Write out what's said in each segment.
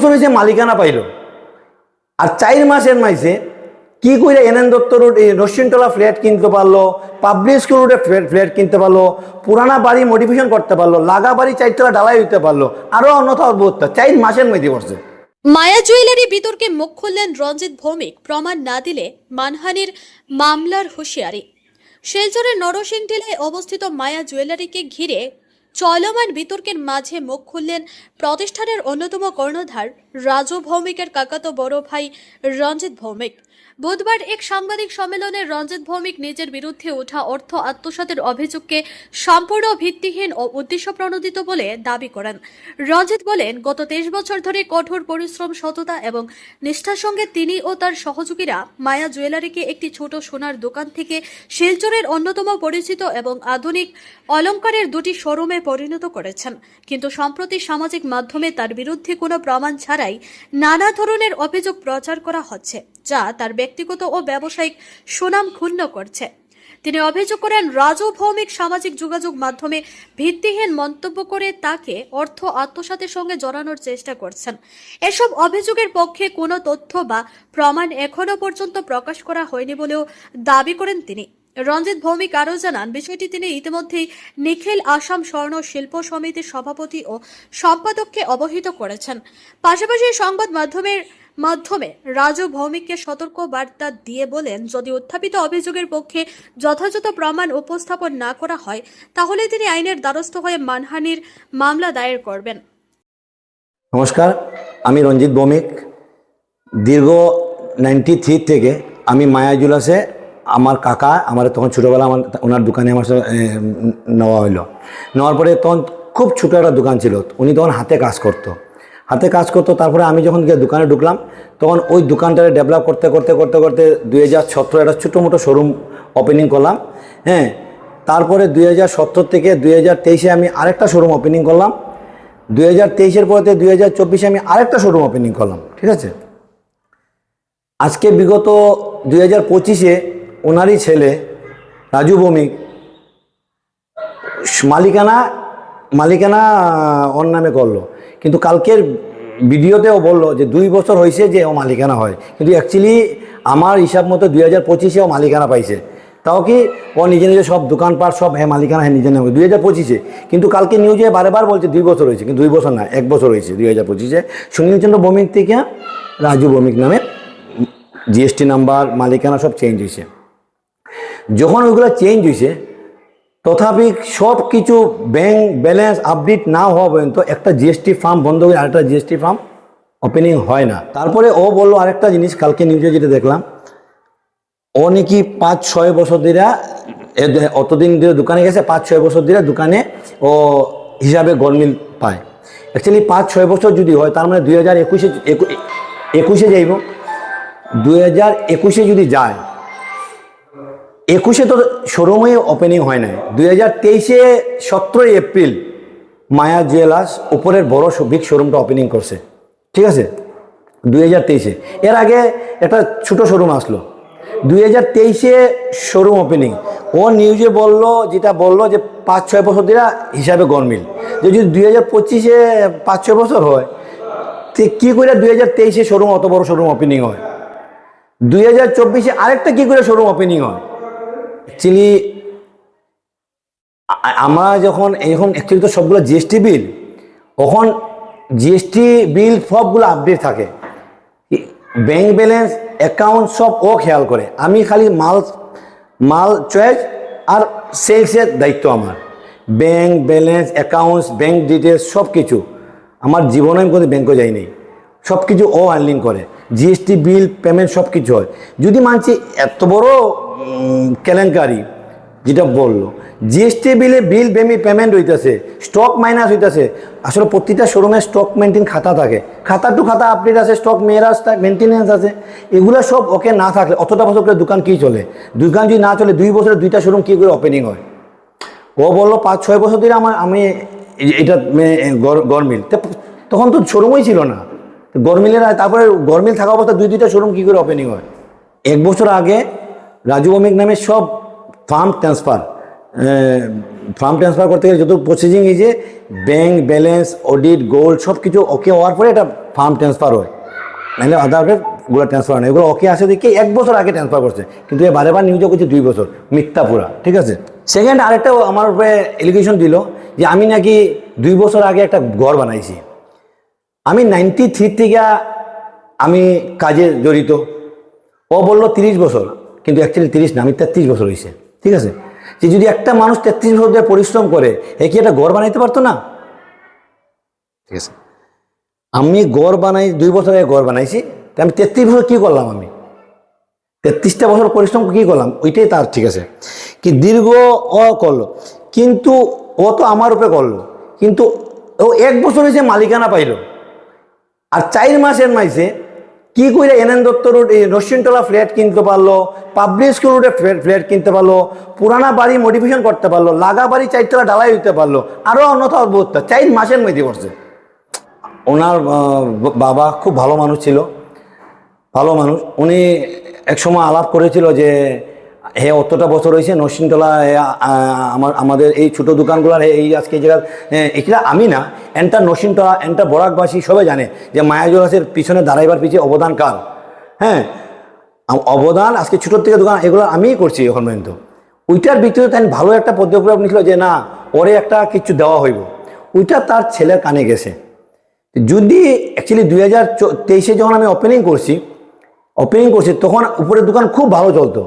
বছর হয়েছে মালিকানা পাইল, আর 4 মাসের মাইছে কি করে এনএন দত্ত রোড এই রশ্মিনতলা ফ্ল্যাট কিনতে পারলো, পাবলিক স্কুল রোডে ফ্ল্যাট কিনতে পারলো, পুরানা বাড়ি মডিফিকেশন করতে পারলো, লাগা বাড়ি 4 তলা ঢালাই হইতে পারলো, আরো অন্যথা অদ্ভুততা 4 মাসের মধ্যে করছে। মায়া জুয়েলারি বিতর্কে মুখ খুললেন রঞ্জিত ভৌমিক। প্রমাণ না দিলে মানহানির মামলার হুঁশিয়ারি। শিলচরের নরসিংদীতে অবস্থিত মায়া জুয়েলারিকে ঘিরে চলমান বিতর্কের মাঝে মুখ খুললেন প্রতিষ্ঠানের অন্যতম কর্ণধার রাজু ভৌমিকের কাকাতো বড় ভাই রঞ্জিত ভৌমিক। বুধবার এক সাংবাদিক সম্মেলনে রঞ্জিত ভৌমিক নিজের বিরুদ্ধে ওঠা অর্থ আত্মসাতের অভিযোগকে সম্পূর্ণ ভিত্তিহীন ও উদ্দেশ্যপ্রণোদিত বলে দাবি করেন। রঞ্জিত বলেন, গত 23 বছর ধরে কঠোর পরিশ্রম, সততা এবং নিষ্ঠার সঙ্গে তিনি ও তার সহযোগীরা মায়া জুয়েলারিকে একটি ছোট সোনার দোকান থেকে শিলচরের অন্যতম পরিচিত এবং আধুনিক অলংকারের 2টি শোরুমে পরিণত করেছেন। কিন্তু সম্প্রতি সামাজিক মাধ্যমে তার বিরুদ্ধে কোনো প্রমাণ ছাড়াই নানা ধরনের অভিযোগ প্রচার করা হচ্ছে, যা তার ব্যক্তিগত ও ব্যবসায়িক সুনাম ক্ষুণ্ণ করছে। তিনি অভিযোগ করেন, রাজু ভৌমিক সামাজিক যোগাযোগ মাধ্যমে ভিত্তিহীন মন্তব্য করে তাকে অর্থ আত্মসাতের সঙ্গে জড়ানোর চেষ্টা করছেন। এসব অভিযোগের পক্ষে কোনো তথ্য বা প্রমাণ এখনো পর্যন্ত প্রকাশ করা হয়নি বলেও দাবি করেন তিনি। রঞ্জিত ভৌমিক আরও জানান, বিষয়টি তিনি ইতিমধ্যেই নিখিল আসাম স্বর্ণ শিল্প সমিতির সভাপতি ও সম্পাদককে অবহিত করেছেন। পাশাপাশি সংবাদ মাধ্যমে রাজু ভৌমিককে সতর্ক বার্তা দিয়ে বলেন, যদি উত্থাপিত অভিযোগের পক্ষে যথাযথ প্রমাণ উপস্থাপন না করা হয় তাহলে তিনি আইনের দ্বারস্থ হয়ে মানহানির মামলা দায়ের করবেন। নমস্কার, আমি রঞ্জিত ভৌমিক। দীর্ঘ 93 থেকে আমি মায়া জুয়েলার্সে আমার কাকা, আমার তখন ছোটোবেলা ওনার দোকানে আমার নেওয়া হইলো। নেওয়ার পরে তখন খুব ছোটো একটা দোকান ছিল, উনি তখন হাতে কাজ করতো। তারপরে আমি যখন গিয়ে দোকানে ঢুকলাম, তখন ওই দোকানটাকে ডেভেলপ করতে 2017 একটা ছোটো মোটো শোরুম ওপেনিং করলাম। হ্যাঁ, তারপরে 2017 থেকে 2023-এ আমি আরেকটা শোরুম ওপেনিং করলাম। 2023-এর পরে 2024-এ আমি আরেকটা শোরুম ওপেনিং করলাম। ঠিক আছে, আজকে বিগত 2025-এ ওনারই ছেলে রাজু ভৌমিক মালিকানা ওর নামে করলো, কিন্তু কালকের ভিডিওতেও বললো যে 2 বছর হয়েছে যে ও মালিকানা হয়, কিন্তু অ্যাকচুয়ালি আমার হিসাব মতো 2025-এ ও মালিকানা পাইছে। তাও কি ও নিজে সব দোকানপাট সব মালিকানা নিজে নেবে 2025-এ, কিন্তু কালকে নিউজে বারবার বলছে 2 বছর হয়েছে, কিন্তু 2 বছর না, 1 বছর হয়েছে। 2025-এ সুনীলচন্দ্র ভৌমিক থেকে রাজু ভৌমিক নামে জিএসটি নাম্বার, মালিকানা সব চেঞ্জ হয়েছে। যখন ওইগুলো চেঞ্জ হয়েছে, তথাপি সব কিছু ব্যাংক ব্যালেন্স আপডেট না হওয়া পর্যন্ত একটা জিএসটি ফার্ম বন্ধ করে আরেকটা জিএসটি ফার্ম ওপেনিং হয় না। তারপরে ও বললো আরেকটা জিনিস, কালকে নিউজে যেটা দেখলাম, ও নাকি 5-6 বছর ধরে, অতদিন ধরে দোকানে গেছে, 5-6 বছর ধরে দোকানে ও হিসাবে গরমিল পায়। অ্যাকচুয়ালি 5-6 বছর যদি হয়, তার মানে 2021-এ যাইব। 2021-এ যদি যায়, 21-এ তো শোরুমে ওপেনিং হয় নাই। 2023-এ 17 এপ্রিল মায়া জুয়েলার্স উপরের বড় বিগ শোরুমটা ওপেনিং করছে। ঠিক আছে, 2023-এ। এর আগে একটা ছোটো শোরুম আসলো। 2023-এ শোরুম ওপেনিং। ও নিউজে যেটা বললো যে 5-6 বছর ধরে হিসাবে গরমিল। যদি 2025-এ 5-6 বছর হয়, তো কী করে 2023-এ শোরুম অত বড় শোরুম ওপেনিং হয়? 2024-এ আরেকটা কী করে শোরুম ওপেনিং হয়? অ্যাকচুয়ালি আমরা যখন অ্যাকচুয়ালি তো সবগুলো জিএসটি বিল, তখন জিএসটি বিল সবগুলো আপডেট থাকে, ব্যাংক ব্যালেন্স অ্যাকাউন্ট সব ও খেয়াল করে। আমি খালি মাল চয়েস আর সেলসের দায়িত্ব আমার। Bank balance, accounts, bank details সব কিছু আমার জীবনে আমি কোনো ব্যাংকে যাইনি, সব কিছু ও হ্যান্ডলিং করে। জিএসটি বিল পেমেন্ট সব কিছু হয়। যদি মানছি এত বড় কেলেঙ্কারি যেটা বললো, জিএসটি বিল পেমেন্ট হইতেছে, স্টক মাইনাস হইতেছে। আসলে প্রতিটা শোরুমে স্টক মেনটেন খাতা থাকে, খাতা টু খাতা আপডেট আছে, স্টক মেনটেনেন্স আছে। এগুলো সব ওকে না থাকলে অতটা বছর করে দোকান কী চলে? দোকান যদি না চলে 2 বছরে 2টা শোরুম কী করে ওপেনিং হয়? ও বললো 5-6 বছর ধরে আমি এটা গরমিল, তখন তো শোরুমই ছিল না গরমিলের। তারপরে গরমিল থাকা অবস্থা 2-2টা শোরুম কী করে ওপেনিং হয়? 1 বছর আগে রাজু ভৌমিক নামে সব ফার্ম ট্রান্সফার করতে গেলে যত প্রসেসিং হয়েছে, ব্যাংক ব্যালেন্স, অডিট, গোল্ড সব কিছু ওকে হওয়ার পরে এটা ফার্ম ট্রান্সফার হয়, নাহলে আধার কার্ডগুলো ট্রান্সফার হয় না। এগুলো ওকে আসে দেখে 1 বছর আগে ট্রান্সফার করছে, কিন্তু এ বারে বার নিউজও করছে 2 বছর, মিথ্যা পুরা, ঠিক আছে। সেকেন্ড আরেকটাও আমার উপরে এলিগেশন দিল যে আমি নাকি 2 বছর আগে একটা ঘর বানাইছি। আমি 93 থেকে আমি কাজে জড়িত, ও বললো 30 বছর, কিন্তু অ্যাকচুয়ালি 30 না, আমি 33 বছর হয়েছে, ঠিক আছে। যে যদি একটা মানুষ 33 বছর ধরে পরিশ্রম করে, এ কি একটা ঘর বানাইতে পারতো না? ঠিক আছে, আমি ঘর বানাই 2 বছর আগে ঘর বানাইছি, তা আমি 33 বছর কী করলাম? আমি 33টা বছর পরিশ্রম কী করলাম? ওইটাই তার, ঠিক আছে। কি দীর্ঘ ও করলো, কিন্তু ও তো আমার উপরে করলো, কিন্তু ও 1 বছর হয়েছে মালিকানা পাইলো, আর 4 মাসের মাইছে কি করে এনএন দত্ত রোড এই রশ্মিনতলা ফ্ল্যাট কিনতে পারলো, পাবলিক স্কুল রোডে ফ্ল্যাট কিনতে পারলো, পুরানা বাড়ি মডিফিকেশন করতে পারলো, লাগা বাড়ি 4 তলা ঢালাই দিতে পারলো, আরও অন্যথা অদ্ভুতটা 4 মাসের মধ্যে করছে। ওনার বাবা খুব ভালো মানুষ ছিল, ভালো মানুষ। উনি একসময় আলাপ করেছিল যে হে অতটা বছর হয়েছে নরসিংতলা আমাদের এই ছোটো দোকানগুলার এই আজকে এই জায়গা এগুলা আমি না, এন্টার নরসিংতলা এন্টার বরাকবাসী সবাই জানে যে মায়া জুয়েলার্সের পিছনে দাঁড়াইবার পিছিয়ে অবদান কার। হ্যাঁ, অবদান আজকে ছোটোর থেকে দোকান এগুলো আমিই করছি এখন পর্যন্ত। ওইটার ভিতরে তাই ভালো একটা পদক্ষেপ নিয়েছিল যে না ওরে একটা কিছু দেওয়া হইব, ওইটা তার ছেলের কানে গেছে। যদি অ্যাকচুয়ালি 2023-এ যখন আমি ওপেনিং করছি তখন উপরের দোকান খুব ভালো চলতো।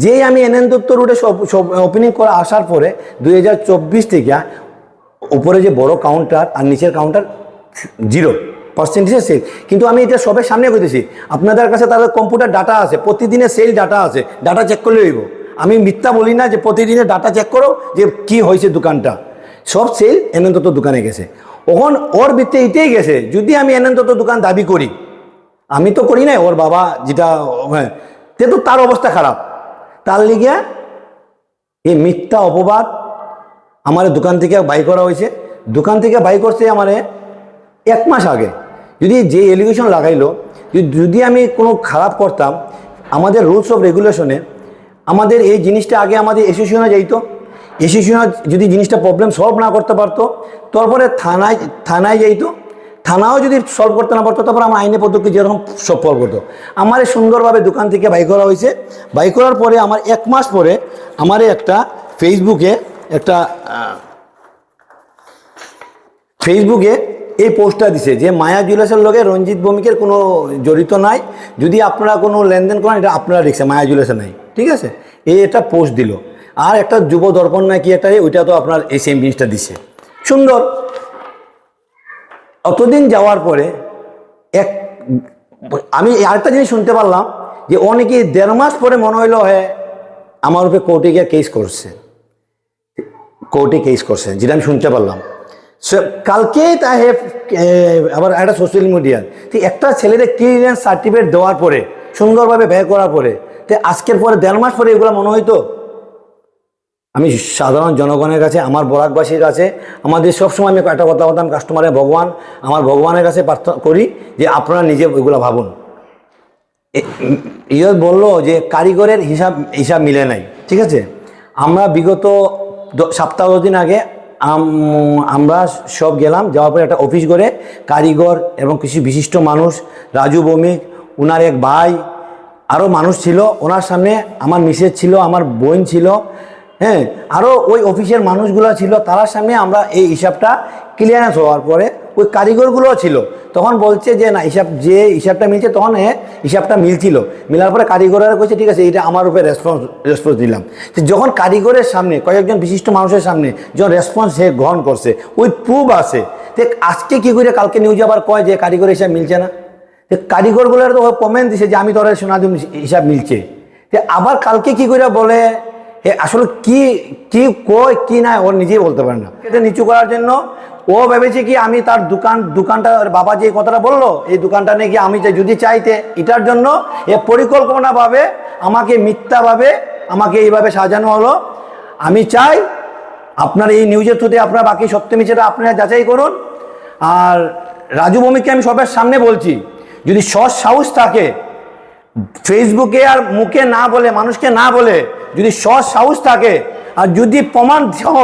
যেই আমি এনএন দত্ত রোডে সব ওপেনিং করে আসার পরে 2024 থেকে উপরে যে বড় কাউন্টার আর নিচের কাউন্টার 0% সেল, কিন্তু আমি এটা সবের সামনে করতেছি। আপনাদের কাছে তাদের কম্পিউটার ডাটা আছে, প্রতিদিনের সেল ডাটা আছে, ডাটা চেক করলে হইব। আমি মিথ্যা বলি না যে প্রতিদিনের ডাটা চেক করো যে কি হয়েছে দোকানটা, সব সেল এনএন দত্ত দোকানে গেছে। ওখন ওর ভিত্তি এটাই গেছে, যদি আমি এনএন দত্ত দোকান দাবি করি, আমি তো করি নাই, ওর বাবা যেটা, হ্যাঁ, তে তো তার অবস্থা খারাপ, তার লিগে এই মিথ্যা অপবাদ আমার দোকান থেকে বাই করা হয়েছে। দোকান থেকে বাই করছে আমার 1 মাস আগে। যদি যে এলিগেশন লাগাইলো, যদি আমি কোনো খারাপ করতাম, আমাদের রুলস অফ রেগুলেশনে আমাদের এই জিনিসটা আগে আমাদের অ্যাসোসিয়েশনে যাইতো, অ্যাসোসিয়েশন যদি জিনিসটা প্রবলেম সলভ না করতে পারতো তারপরে থানায় যাইতো, থানাও যদি সলভ করতে না পারতো তারপর আমার আইনে পদ্ধতি যেরকম সব ফল করতো। আমার সুন্দরভাবে দোকান থেকে বাই করা হয়েছে। বাই করার পরে আমার 1 মাস পরে আমার একটা ফেসবুকে এই পোস্টটা দিছে যে মায়া জুয়েলার্সের লগে রঞ্জিত ভৌমিকের কোনো জড়িত নাই, যদি আপনারা কোনো লেনদেন করেন এটা আপনারা লিখছে, মায়া জুয়েলার্সের নাই, ঠিক আছে। এটা পোস্ট দিল। আর একটা যুব দর্পণ নাকি একটা, ওইটা তো আপনার এই সেম জিনিসটা দিছে, সুন্দর। অতদিন যাওয়ার পরে আমি আরেকটা জিনিস শুনতে পারলাম যে অনেকে 1.5 মাস পরে মনে হইলো আমার উপরে কোর্টে গিয়ে কেস করছে, যেটা আমি শুনতে পারলাম। কালকে তাই আবার একটা সোশ্যাল মিডিয়ায় একটা ছেলেদের ক্লিয়ারেন্স সার্টিফিকেট দেওয়ার পরে সুন্দরভাবে ব্যয় করার পরে আজকের পরে 1.5 মাস পরে এগুলো মনে হইতো। আমি সাধারণ জনগণের কাছে, আমার বরাকবাসীর কাছে, আমাদের সবসময় আমি একটা কথা বলতাম, কাস্টমারের ভগবান, আমার ভগবানের কাছে প্রার্থনা করি যে আপনারা নিজে ওইগুলো ভাবুন। ইয়ে বললো যে কারিগরের হিসাব মিলে নাই, ঠিক আছে। আমরা বিগত সপ্তাহ 10 দিন আগে আমরা সব গেলাম, যাওয়ার পরে একটা অফিস করে কারিগর এবং কিছু বিশিষ্ট মানুষ, রাজু ভৌমিক, ওনার এক ভাই, আরও মানুষ ছিল, ওনার সামনে আমার মিসেস ছিল, আমার বোন ছিল, হ্যাঁ, আরও ওই অফিসের মানুষগুলো ছিল, তার সামনে আমরা এই হিসাবটা ক্লিয়ারেন্স হওয়ার পরে ওই কারিগরগুলো ছিল, তখন বলছে যে না হিসাবটা মিলছে, তখন হিসাবটা মিলছিল, মিলার পরে কারিগরের কইছে ঠিক আছে, এটা আমার উপরে রেসপন্স দিলাম। যখন কারিগরের সামনে কয়েকজন বিশিষ্ট মানুষের সামনে যখন রেসপন্স সে গ্রহণ করছে, ওই প্রুফ আছে, আজকে কি করে কালকে নিউজ আবার কয় যে কারিগরের হিসাব মিলছে না। কারিগরগুলোর তো কমেন্ট দিছে যে আমি তোর শোনা দিন হিসাব মিলছে, আবার কালকে কি করে বলে আসলে কি কয় কি না ওর নিজেই বলতে পারে না। এটা নিচু করার জন্য ও ভেবেছে কি আমি তার দোকানটা বাবা যে কথাটা বললো, এই দোকানটা নিয়ে কি আমি যদি চাইতে, এটার জন্য পরিকল্পনাভাবে আমাকে মিথ্যাভাবে আমাকে এইভাবে সাজানো হলো। আমি চাই আপনার এই নিউজের থ্রুতে আপনারা বাকি সত্য মিছেটা আপনারা যাচাই করুন। আর রাজু ভৌমিককে আমি সবার সামনে বলছি, যদি সৎ সাহস থাকে, ফেসবুকে আর মুখে না বলে, মানুষকে না বলে, যদি সৎ সাহস থাকে আর যদি প্রমাণ সহ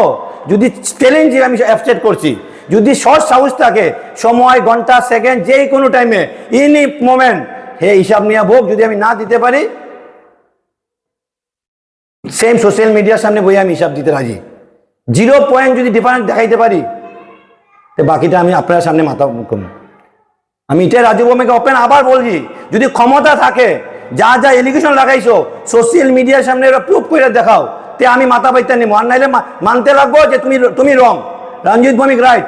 যদি চ্যালেঞ্জ আমি অ্যাবসেট করছি, যদি শর্ট সাহস থাকে সময় ঘন্টা সেকেন্ড যে কোনো টাইমে এনি মোমেন্ট হে হিসাব নিয়ে ভোগ, যদি আমি না দিতে পারি সেম সোশ্যাল মিডিয়ার সামনে বই আমি হিসাব দিতে রাজি। 0 পয়েন্ট যদি ডিফারেন্স দেখাইতে পারি তো বাকিটা আমি আপনার সামনে মাথা কম। আমি এটাই রাজু ভৌমিককে ওপেন আবার বলছি, যদি ক্ষমতা থাকে যা যা এলিগেশন লাগাইছো সোশ্যাল মিডিয়ার সামনে প্রুফ করে দেখাও, তে আমি মাথা পাইতে নিব, আর নাইলে মানতে লাগবো যে তুমি রং, রঞ্জিত ভৌমিক রাইট।